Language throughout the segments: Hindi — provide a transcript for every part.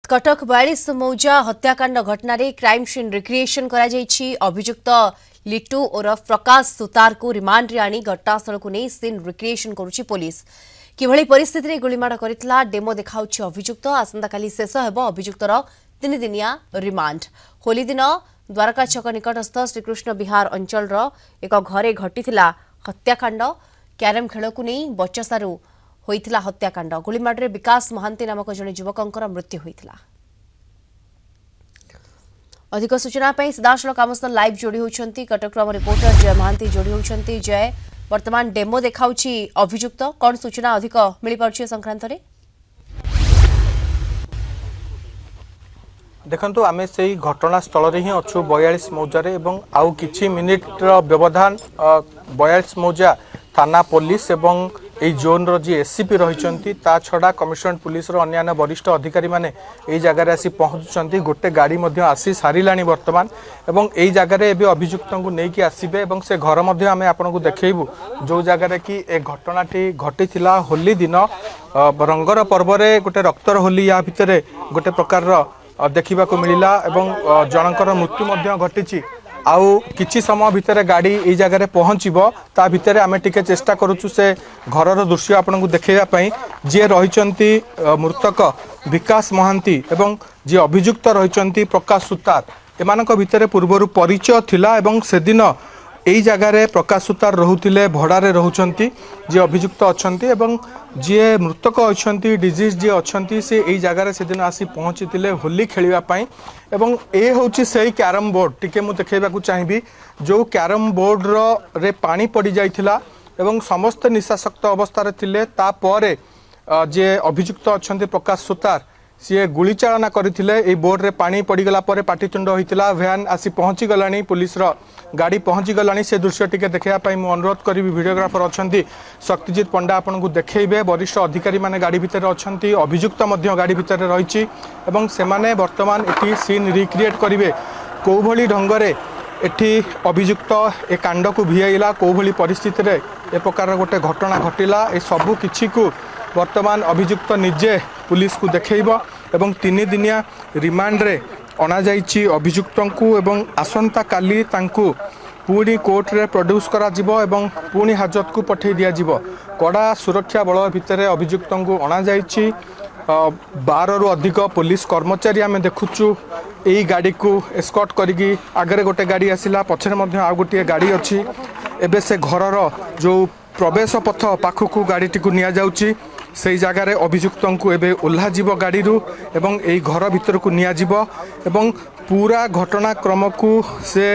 कटक 42 मौजा हत्याकांड घटना क्राइम सीन रिक्रिएशन अभियुक्त लिटू ओरफ प्रकाश सुतार को रिमांड रे आनी घटनास्थल को नहीं सीन रिक्रिएशन करुछि पुलिस। किभली परिस्थिति रे गोलीमाड़ करथिला डेमो देखाउछि अभियुक्त। आसंता काली शेष हेबो अभियुक्तर 3 दिनिया रिमांड। होली दिन द्वारका छक निकटस्थ श्रीकृष्ण विहार अंचल एक घरे घटिथिला हत्याकांड। क्यारम खेल को नहीं बचसारू होइथिला हत्याकांड। गोलीमाड़ रे विकास महांती नामक जने युवकंकर मृत्यु होइथिला। अधिक सूचना पे सीधासलख आम सह लाइव जोड़ी होती कटक रिपोर्टर जय महांती जोड़ी होती। जय, वर्तमान डेमो देखाउछि अभियुक्त, कौन सूचना अधिक मिल पार्छ संक्रांत रे? देखंतु आमे से घटनास्थल रे ही अच्छु 42 मौजा आउ किछि मिनिट व्यवधान 42 मौजा थाना पुलिस एवं এই জোন্র যে এসসিপি রয়েছেন তা ছড়া কমিশনার পুলিশর অন্যান্য বরিষ্ঠ অধিকারী মানে এই জায়গায় আসি পৌঁছুচ্ছেন। গোটে গাড়ি মধ্যে আসি সারিলানি বর্তমান এবং এই জায়গায় এবে অভিযুক্তଙ୍କୁ নেইকি আসিবে এবং সে ঘর মধ্যে আমি আপনাকে দেখাইবু যে জায়গায় কি এই ঘটনাটি ঘটিছিলা। হোলি দিন রঙ্গর পর্বরে গোটে রক্তর হোলি या ভিতরে গোটে প্রকারর দেখিবাকু মিলিলা এবং জনকৰ মৃত্যু মধ্য ঘটিছি। आउ किछि समय भितर गाड़ी ये जगह पहुँचब ता भितर आम टिके चेष्टा करुचु से घरर दृश्य आपन को देखाइबा जी रही मृतक विकास महांती एवं जी अभियुक्त रही प्रकाश सुतार एमानक भितर पूर्वर परिचय थिला एवं से दिन यही जगार प्रकाश सुतार रोते भड़ारे रोचंती जी अभियुक्त अच्छा एवं जी मृतक अच्छा डिजीज जी अच्छा से यही जगार से दिन आसी पहुँची होली खेलवाई एवं ए हूँ से क्यारम बोर्ड टिके मुझे देखा चाहिए जो क्यारम बोर्ड रे पानी पड़ जाइथिला एवं समस्त निशाशक्त अवस्था थिले तापर जे अभियुक्त अच्छा प्रकाश सुतार सी गुली चालना करते बोर्ड रे पानी पड़गला पाटितुंड होता भैन आसी पहुँची गलानी पुलिस गाड़ी पहुँची गलानी से दृश्य टिके देखापी मुझे अनुरोध करी। वीडियोग्राफर अच्छा शक्तिजित पंडा आपन को देखेबे वरिष्ठ अधिकारी माने गाड़ी भितर अच्छा अभियुक्त गाड़ी भितर रही से बर्तमान एटी सीन रिक्रिएट करेंगे कौ भली ढंगरे एटी अभियुक्त ए कांड को भिआईला कौ भली परिस्थिति रे ए प्रकार गोटे घटना घटिला ए सबू किछि को वर्तमान अभियुक्त निजे पुलिस को देखैब एवं 3 दिनिया रिमांड रे अना जाइछि अभियुक्त को एवं आसंता काली तांकु पुणी कोर्ट रे प्रोड्यूस करा जिवो एवं पुणी हाजत को पठै दिया जिवो। कड़ा सुरक्षा बल भितर अभियुक्त को अना जाइछि 12 रु अधिक पुलिस कर्मचारी आम देखुचु यही गाड़ी को एस्कॉर्ट करिगी आगरे गोटे गाड़ी आसिला पछरे मध्ये आ गोटे गाड़ी अछि। एबे से घरर जो प्रवेश पथ पाखक गाड़ी को निया जाउछि से जगार अभियुक्त को एबे ओह्ला जीव गाड़ी रू एवं यही घर भीतर को निया जीव एवं पूरा घटनाक्रम को से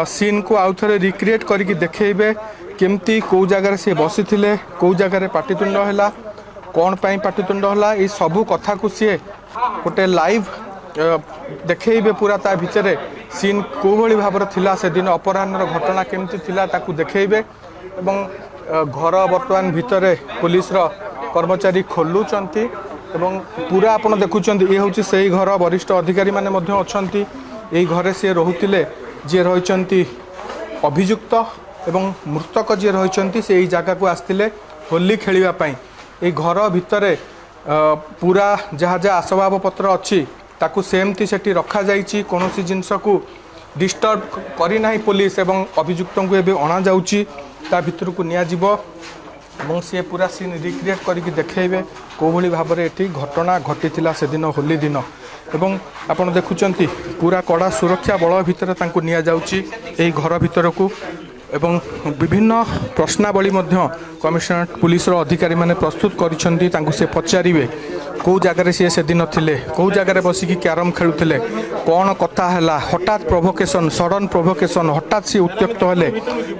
सीन को आउ थे रिक्रिएट करके देखेबे केमती कौ जगार सी बसी थे कौ जगार पाटितुंड है कौन पाई पाटितुंड है ये सबू कथा को सी गोटे लाइव देखेबे पूरा ता भितर सीन कौ भली भाव थिला से दिन अपराह्न घटना केमती थिला ताकू देखेबे एवं घर बर्तमान भितर पुलिस कर्मचारी खोलुचंती एवं पूरा आपन देखुचंती ये हूँ से घर वरिष्ठ अधिकारी माने मध्य अछंती यही घरे सी रोते जी रही अभियुक्त एवं मृतक जी रही से यही जगह को आसते होली खेलवाई ये घर भितर पूरा जहाँ जहाँ आसबाब पत्र अच्छी ताकू सेमती सेठी रखा जाइछि कौन सी जिनस को डिस्टर्ब करना पुलिस एवं अभियुक्त को एबे अणा जाउछि ता भितर को निया जिवो एवं सी पूरा सीन रिक्रिएट करके देखेबे कौ भली भाव में ये घटना घटी से दिन होली दिन एवं आपन देखुचंती पूरा कड़ा सुरक्षा बल भितर तांको निया जाउछि एही घर भितर को एवं विभिन्न प्रश्नावली कमिशनर पुलिस अधिकारी माने प्रस्तुत करिसेंती तांको से पचारिबे कौ जगार सी से दिन थिले कौ जगार बसिकी क्यारम खेलुथिले कौन कथा है हठात प्रोभोकेशन सडन प्रोभोकेशन हठात सी उत्त्यक्त हेले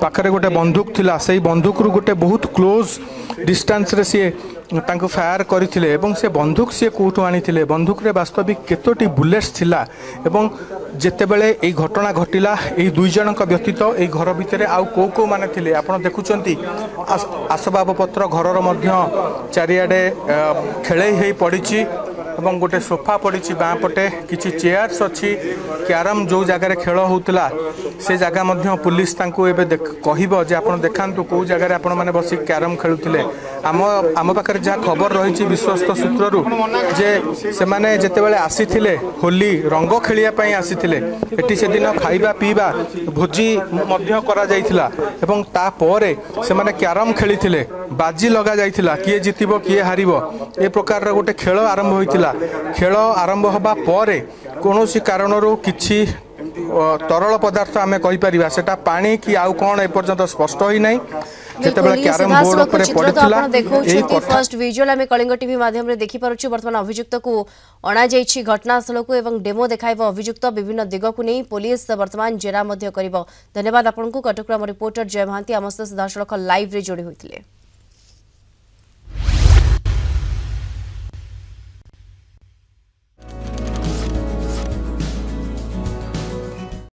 पाखरे गोटे बंदूक थिला से बंदूक रु गोटे बहुत क्लोज डिस्टेंस रे सी तांको फायर करथिले एवं से बंदूक सी कोठु आनिथिले बंदूक रे वास्तविक केतोटी बुलेट्स थिला एवं जेतेबेले एई घटना घटिला एई 2 जनक व्यतीत एई घर भितर आउ को को माने थिले आपण देखुचंती आसबाब पत्र घरर मध्य चारियाडे खेले हेई पड़िछि एवं गोटे सोफा पड़ी बाँ पटे किसी चेयर्स अच्छी क्यारम जो जगार खेल होता से जगह पुलिस कहब जे आप देखा कौ जगार आपण मैंने बस क्यारम खेलुले आम आम पाखे जहाँ खबर रही विश्वस्त सूत्रु जे से माने जेतेबेले आसीथिले होली रंग खेलिया आसीथिले एटी से दिन खाइबा पीबा भोजी मध्य करा जाइथिला एवं ता परे से माने क्यारम खेलिथिले बाजी लगा जाइथिला किए जितिबो किए हारिबो ए प्रकार गोटे खेल आरंभ होइथिला खेल आरंभ होबा परे कोनोसी कारणरू किछि तरल पदार्थ आमे कहि परिबा सेटा पानी कि आउ कोन ए पर्यंत स्पष्ट होई नै जेतेबेले क्यारम बोर्ड ऊपर पड़िथिला एई फर्स्ट विजुअल आमे कलिंग टीवी माध्यम रे देखि पारुछु वर्तमान अभियुक्त को अणा जाइछि घटनास्थल को एवं डेमो देखाइबो अभियुक्त विभिन्न दिग को नै पुलिस वर्तमान जेरा मध्य करिबो। धन्यवाद आपनको कटकरा रिपोर्टर जय महांती आमस्त सीधासलख लाइव रे जोड़ी होइथिले।